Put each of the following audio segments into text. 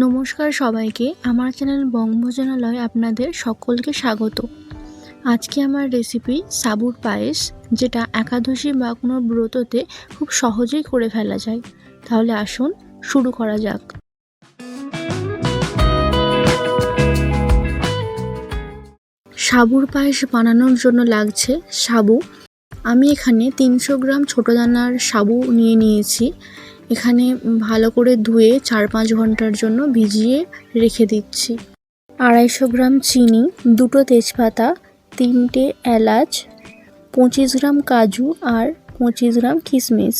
নমস্কার সবাইকে, আমার চ্যানেল বঙ্গভোজনালয়ে আপনাদের সকলকে স্বাগত। আজকে আমার রেসিপি সাবুর পায়েস, যেটা একাদশী বা কোনো ব্রততে খুব সহজেই করে ফেলা যায়। তাহলে আসুন শুরু করা যাক। সাবুর পায়েস বানানোর জন্য লাগছে সাবু। আমি এখানে 300 গ্রাম ছোটো দানার সাবু নিয়েছি। এখানে ভালো করে ধুয়ে 4-5 ঘন্টার জন্য ভিজিয়ে রেখে দিচ্ছি। 250 গ্রাম চিনি, 2টো তেজপাতা, 3টে এলাচ, 25 গ্রাম কাজু আর 25 গ্রাম কিশমিশ।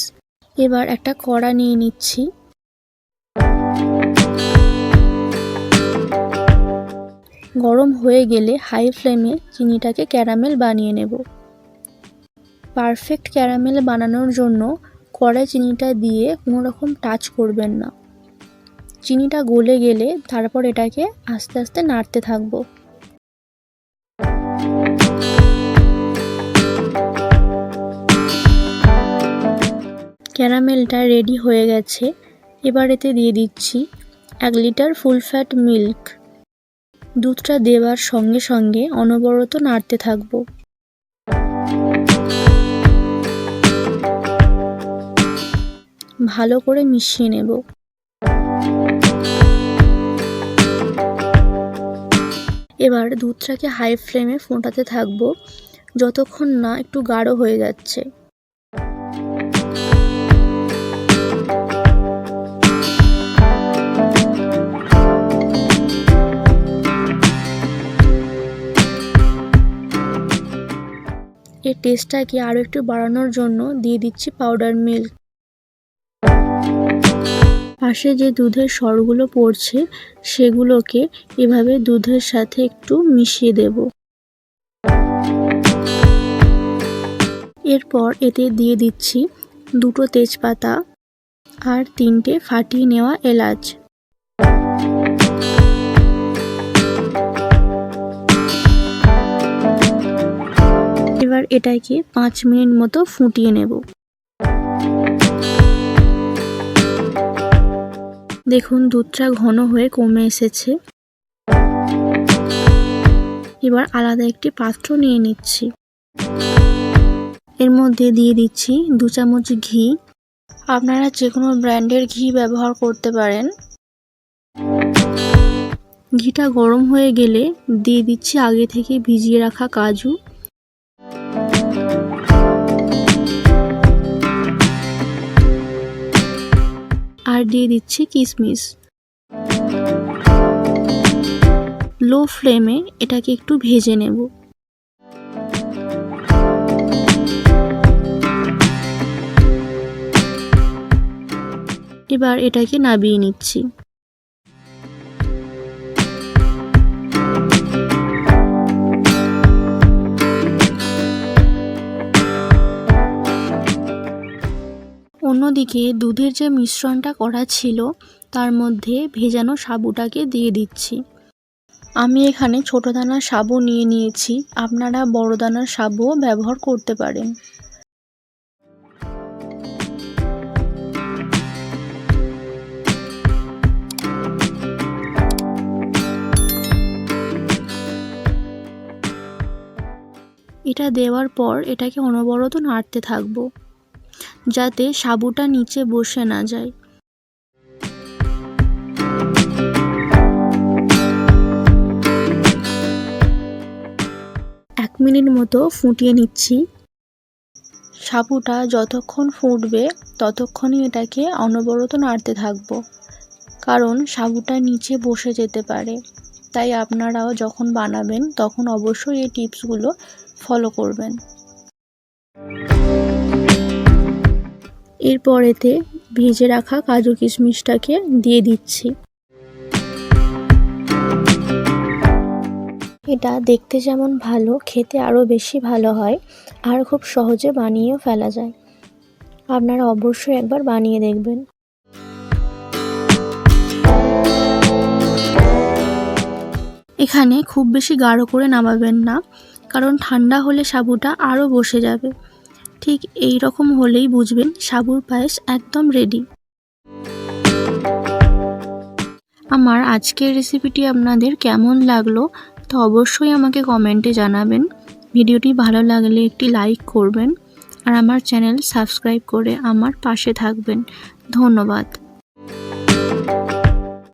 এবার একটা কড়া নিয়ে নিচ্ছি। গরম হয়ে গেলে হাই ফ্লেমে চিনিটাকে ক্যারামেল বানিয়ে নেব। পারফেক্ট ক্যারামেল বানানোর জন্য কড়াই চিনিটা দিয়ে কোনো রকম টাচ করবেন না। চিনিটা গলে গেলে তারপর এটাকে আস্তে আস্তে নাড়তে থাকবো। ক্যারামেলটা রেডি হয়ে গেছে। এবার এতে দিয়ে দিচ্ছি 1 লিটার ফুল ফ্যাট মিল্ক। দুধটা দেওয়ার সঙ্গে সঙ্গে অনবরত নাড়তে থাকবো। ভালো করে মিশিয়ে নেব। এবার দুধটাকে হাই ফ্লেমে ফোটাতে থাকবো যতক্ষণ না একটু গাঢ় হয়ে যাচ্ছে। এর টেস্টটাকে আরও একটু বাড়ানোর জন্য দিয়ে দিচ্ছি পাউডার মিল্ক। পাশে যে দুধের সরগুলো পড়ছে সেগুলোকে এভাবে দুধের সাথে একটু মিশিয়ে দেব। এরপর এতে দিয়ে দিচ্ছি 2টো তেজপাতা আর 3টে ফাটিয়ে নেওয়া এলাচ। এবার এটাকে 5 মিনিট মতো ফুটিয়ে নেব। দেখুন দুধটা ঘন হয়ে কমে এসেছে। এবার আলাদা একটি পাত্র নিয়ে নিচ্ছি। এর মধ্যে দিয়ে দিচ্ছি 2 চামচ ঘি। আপনারা যে কোনো ব্র্যান্ডের ঘি ব্যবহার করতে পারেন। ঘিটা গরম হয়ে গেলে দিয়ে দিচ্ছি আগে থেকে ভিজিয়ে রাখা কাজু। আর দিয়ে দিচ্ছি কিশমিশ। লো ফ্লেমে এটাকে একটু ভেজে নেব। এবার এটাকে নামিয়ে নিচ্ছি। অন্যদিকে দুধের যে মিশ্রণটা করা ছিল তার মধ্যে ভেজানো সাবুটাকে দিয়ে দিচ্ছি। আমি এখানে ছোট দানার সাবু নিয়েছি, আপনারা বড় দানার সাবুও ব্যবহার করতে পারেন। এটা দেওয়ার পর এটাকে অনবরত নাড়তে থাকবো যাতে সাবুটা নিচে বসে না যায়। এক মিনিট মতো ফুটিয়ে নিচ্ছি। সাবুটা যতক্ষণ ফুটবে ততক্ষণই এটাকে অনবরত নাড়তে থাকবো, কারণ সাবুটা নিচে বসে যেতে পারে। তাই আপনারাও যখন বানাবেন তখন অবশ্যই এই টিপসগুলো ফলো করবেন। এরপর এতে ভেজে রাখা কাজু কিশমিশটাকে দিয়ে দিচ্ছি। এটা দেখতে যেমন ভালো, খেতে আরও বেশি ভালো হয় আর খুব সহজে বানিয়েও ফেলা যায়। আপনারা অবশ্যই একবার বানিয়ে দেখবেন। এখানে খুব বেশি গাঢ় করে নামাবেন না, কারণ ঠান্ডা হলে সাবুটা আরও বসে যাবে। ঠিক এই রকম হলেই বুঝবেন সাবুর পায়েস একদম রেডি। আমার আজকের রেসিপিটি আপনাদের কেমন লাগলো তো অবশ্যই আমাকে কমেন্টে জানাবেন। ভিডিওটি ভালো লাগলে একটি লাইক করবেন আর আমার চ্যানেল সাবস্ক্রাইব করে আমার পাশে থাকবেন। ধন্যবাদ।